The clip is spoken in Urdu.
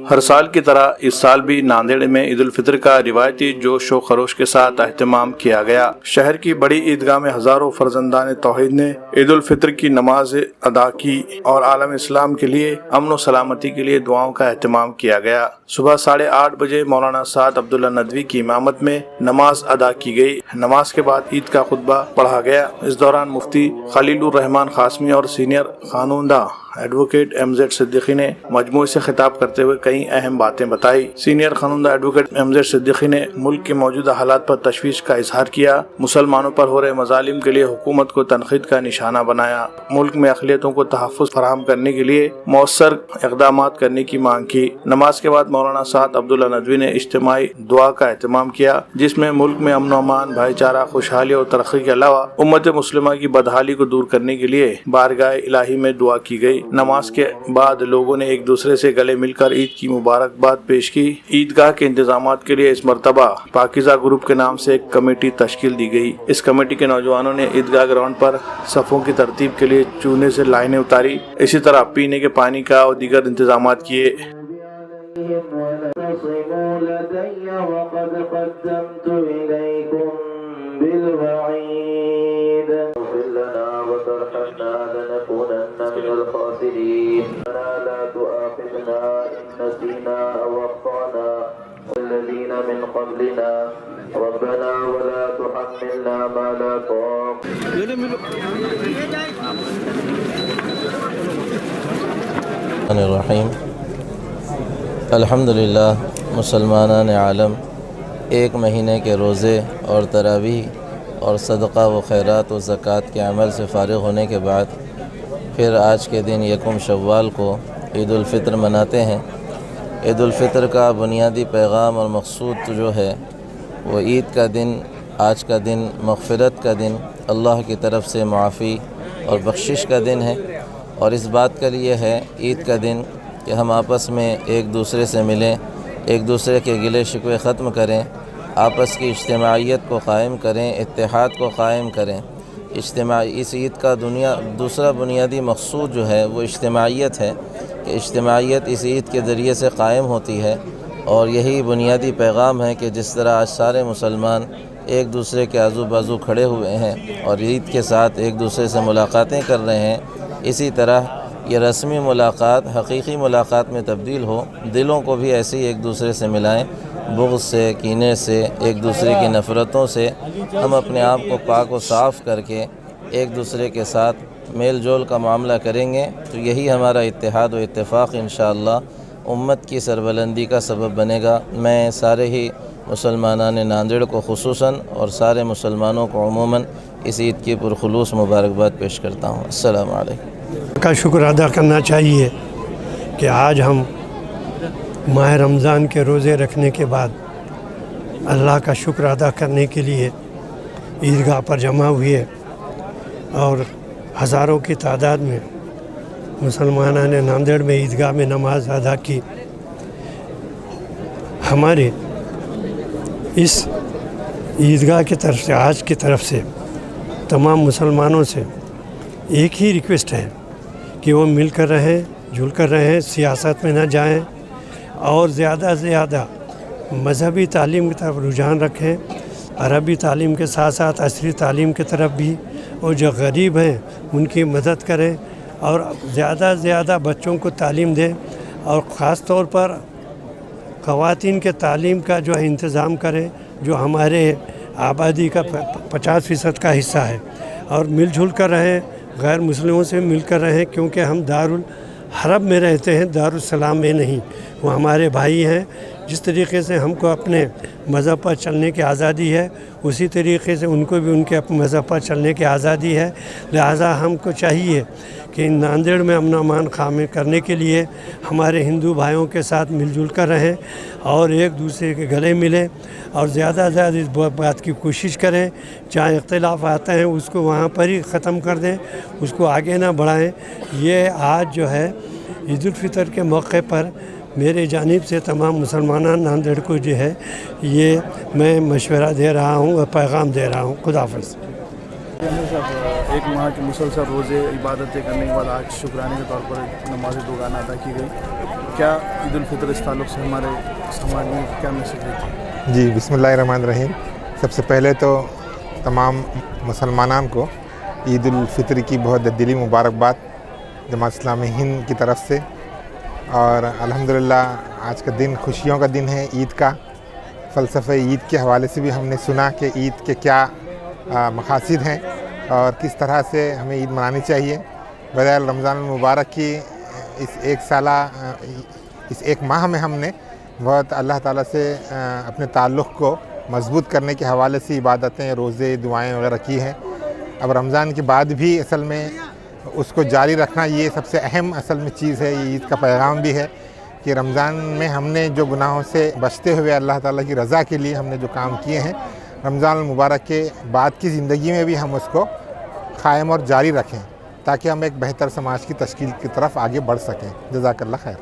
ہر سال کی طرح اس سال بھی ناندیڑ میں عید الفطر کا روایتی جوش و خروش کے ساتھ اہتمام کیا گیا۔ شہر کی بڑی عیدگاہ میں ہزاروں فرزندان توحید نے عید الفطر کی نماز ادا کی اور عالم اسلام کے لیے امن و سلامتی کے لیے دعاؤں کا اہتمام کیا گیا۔ صبح 8:30 بجے مولانا سعد عبداللہ ندوی کی امامت میں نماز ادا کی گئی۔ نماز کے بعد عید کا خطبہ پڑھا گیا۔ اس دوران مفتی خلیل الرحمان قاسمی اور سینئر خانوندہ ایڈوکیٹ MZ صدیقی نے مجموعے سے خطاب کرتے ہوئے کئی اہم باتیں بتائی۔ سینئر خانوندہ ایڈوکیٹ MZ صدیقی نے ملک کے موجودہ حالات پر تشویش کا اظہار کیا، مسلمانوں پر ہو رہے مظالم کے لیے حکومت کو تنقید کا نشانہ بنایا، ملک میں اقلیتوں کو تحفظ فراہم کرنے کے لیے مؤثر اقدامات کرنے کی مانگ کی۔ نماز کے بعد مولانا سعد عبداللہ ندوی نے اجتماعی دعا کا اہتمام کیا، جس میں ملک میں امن و امان، بھائی چارہ، خوشحالی اور ترقی کے علاوہ امت مسلمہ کی بدحالی کو دور کرنے کے لیے بارگاہ الہی میں دعا کی گئی۔ نماز کے بعد لوگوں نے ایک دوسرے سے گلے مل کر عید کی مبارکباد پیش کی۔ عیدگاہ کے انتظامات کے لیے اس مرتبہ پاکیزہ گروپ کے نام سے ایک کمیٹی تشکیل دی گئی۔ اس کمیٹی کے نوجوانوں نے عیدگاہ گراؤنڈ پر صفوں کی ترتیب کے لیے چونے سے لائنیں اتاری، اسی طرح پینے کے پانی کا اور دیگر انتظامات کیے۔ لا تؤاخذنا إن نسينا أو أخطأنا والذين من قبلنا ربنا ولا تحملنا ما لا طاقة الرحیم۔ الحمدللہ مسلمانان عالم ایک مہینے کے روزے اور تراویح اور صدقہ و خیرات و زکوٰۃ کے عمل سے فارغ ہونے کے بعد پھر آج کے دن یکم شوال کو عید الفطر مناتے ہیں۔ عید الفطر کا بنیادی پیغام اور مقصود جو ہے وہ عید کا دن، آج کا دن مغفرت کا دن، اللہ کی طرف سے معافی اور بخشش کا دن ہے، اور اس بات کے لیے ہے عید کا دن کہ ہم آپس میں ایک دوسرے سے ملیں، ایک دوسرے کے گلے شکوے ختم کریں، آپس کی اجتماعیت کو قائم کریں، اتحاد کو قائم کریں۔ اس عید کا دوسرا بنیادی مقصود جو ہے وہ اجتماعیت ہے کہ اجتماعیت اس عید کے ذریعے سے قائم ہوتی ہے، اور یہی بنیادی پیغام ہے کہ جس طرح آج سارے مسلمان ایک دوسرے کے آزو بازو کھڑے ہوئے ہیں اور عید کے ساتھ ایک دوسرے سے ملاقاتیں کر رہے ہیں، اسی طرح یہ رسمی ملاقات حقیقی ملاقات میں تبدیل ہو، دلوں کو بھی ایسے ہی ایک دوسرے سے ملائیں، بغض سے، کینے سے، ایک دوسرے کی نفرتوں سے ہم اپنے آپ کو پاک و صاف کر کے ایک دوسرے کے ساتھ میل جول کا معاملہ کریں گے تو یہی ہمارا اتحاد و اتفاق انشاءاللہ امت کی سربلندی کا سبب بنے گا۔ میں سارے ہی مسلمانان ناندیڑ کو خصوصاً اور سارے مسلمانوں کو عموماً اس عید کی پرخلوص مبارکباد پیش کرتا ہوں۔ السلام علیکم۔ کا شکر ادا کرنا چاہیے کہ آج ہم ماہ رمضان کے روزے رکھنے کے بعد اللہ کا شکر ادا کرنے کے لیے عیدگاہ پر جمع ہوئے اور ہزاروں کی تعداد میں مسلمانان نے ناندیڑ میں عیدگاہ میں نماز ادا کی۔ ہمارے اس عیدگاہ کی طرف سے، آج کی طرف سے تمام مسلمانوں سے ایک ہی ریکویسٹ ہے کہ وہ مل کر رہیں، جل کر رہیں، سیاست میں نہ جائیں اور زیادہ سے زیادہ مذہبی تعلیم کی طرف رجحان رکھیں، عربی تعلیم کے ساتھ ساتھ عصری تعلیم کی طرف بھی، اور جو غریب ہیں ان کی مدد کریں اور زیادہ سے زیادہ بچوں کو تعلیم دیں، اور خاص طور پر خواتین کے تعلیم کا جو ہے انتظام کریں، جو ہمارے آبادی کا 50% کا حصہ ہے، اور مل جل کر رہیں، غیر مسلموں سے مل کر رہیں، کیونکہ ہم دارالحرب میں رہتے ہیں، دارالسلام میں نہیں۔ وہ ہمارے بھائی ہیں۔ جس طریقے سے ہم کو اپنے مذہب پر چلنے کی آزادی ہے، اسی طریقے سے ان کو بھی ان کے اپنے مذہب پر چلنے کی آزادی ہے، لہٰذا ہم کو چاہیے کہ ناندیڑ میں امن و امان قائم کرنے کے لیے ہمارے ہندو بھائیوں کے ساتھ مل جل کر رہیں اور ایک دوسرے کے گلے ملیں، اور زیادہ سے زیادہ اس بات کی کوشش کریں، جہاں اختلاف آتے ہیں اس کو وہاں پر ہی ختم کر دیں، اس کو آگے نہ بڑھائیں۔ یہ آج جو ہے عید الفطر کے موقع پر میرے جانب سے تمام مسلمانان ناندیڑ کو جو ہے یہ میں مشورہ دے رہا ہوں اور پیغام دے رہا ہوں۔ خدا حافظ۔ ایک ماہ کے مسلسل روزے عبادتیں کرنے کے بعد آج شکرانے کے طور پر نماز دوگانہ ادا کی گئی۔ کیا عید الفطر اس تعلق سے ہمارے سماج میں کیا میسج دیتی ہے؟ جی بسم اللہ الرحمن الرحیم. سب سے پہلے تو تمام مسلمانان کو عید الفطر کی بہت دلی مبارکباد جماعت اسلامی ہند کی طرف سے. اور الحمدللہ آج کا دن خوشیوں کا دن ہے عید کا. فلسفہ عید کے حوالے سے بھی ہم نے سنا کہ عید کے کیا مقاصد ہیں اور کس طرح سے ہمیں عید منانی چاہیے. بظاہر رمضان المبارک کی اس ایک ماہ میں ہم نے بہت اللہ تعالیٰ سے اپنے تعلق کو مضبوط کرنے کے حوالے سے عبادتیں، روزے، دعائیں وغیرہ کی ہیں. اب رمضان کے بعد بھی اصل میں اس کو جاری رکھنا یہ سب سے اہم اصل میں چیز ہے. یہ عید کا پیغام بھی ہے کہ رمضان میں ہم نے جو گناہوں سے بچتے ہوئے اللہ تعالیٰ کی رضا کے لیے ہم نے جو کام کیے ہیں، رمضان المبارک کے بعد کی زندگی میں بھی ہم اس کو قائم اور جاری رکھیں تاکہ ہم ایک بہتر سماج کی تشکیل کی طرف آگے بڑھ سکیں. جزاک اللہ خیر.